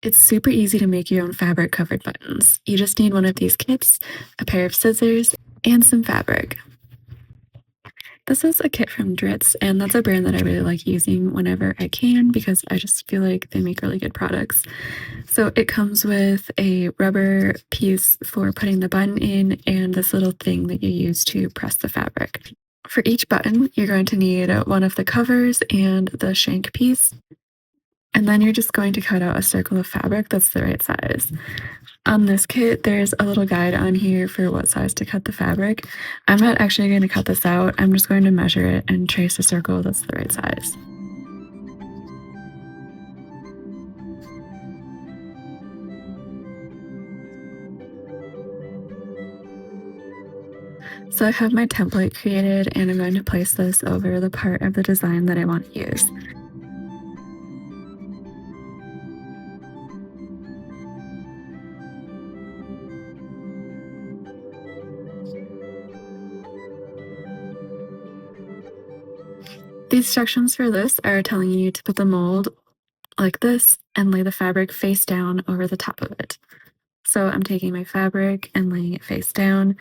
It's super easy to make your own fabric covered buttons. You just need one of these kits, a pair of scissors, and some fabric. This is a kit from Dritz, and that's a brand that I really like using whenever I can because I just feel like they make really good products. So it comes with a rubber piece for putting the button in and this little thing that you use to press the fabric. For each button, you're going to need one of the covers and the shank piece. And then you're just going to cut out a circle of fabric that's the right size. On this kit, there's a little guide on here for what size to cut the fabric. I'm not actually going to cut this out. I'm just going to measure it and trace a circle that's the right size. So I have my template created and I'm going to place this over the part of the design that I want to use. The instructions for this are telling you to put the mold like this and lay the fabric face down over the top of it. So I'm taking my fabric and laying it face down.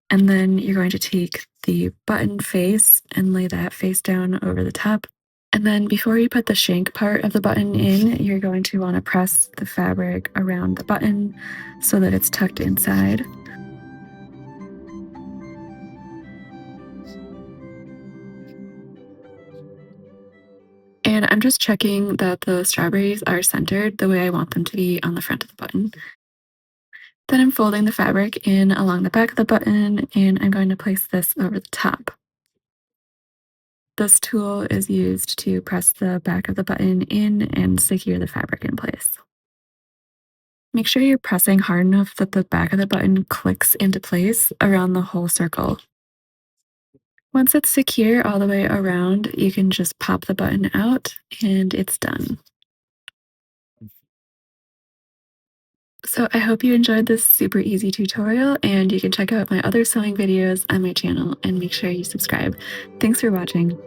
And then you're going to take the button face and lay that face down over the top. And then before you put the shank part of the button in, you're going to want to press the fabric around the button so that it's tucked inside. And I'm just checking that the strawberries are centered the way I want them to be on the front of the button. Then I'm folding the fabric in along the back of the button and I'm going to place this over the top. This tool is used to press the back of the button in and secure the fabric in place. Make sure you're pressing hard enough that the back of the button clicks into place around the whole circle. Once it's secure all the way around, you can just pop the button out and it's done. So I hope you enjoyed this super easy tutorial and you can check out my other sewing videos on my channel and make sure you subscribe. Thanks for watching.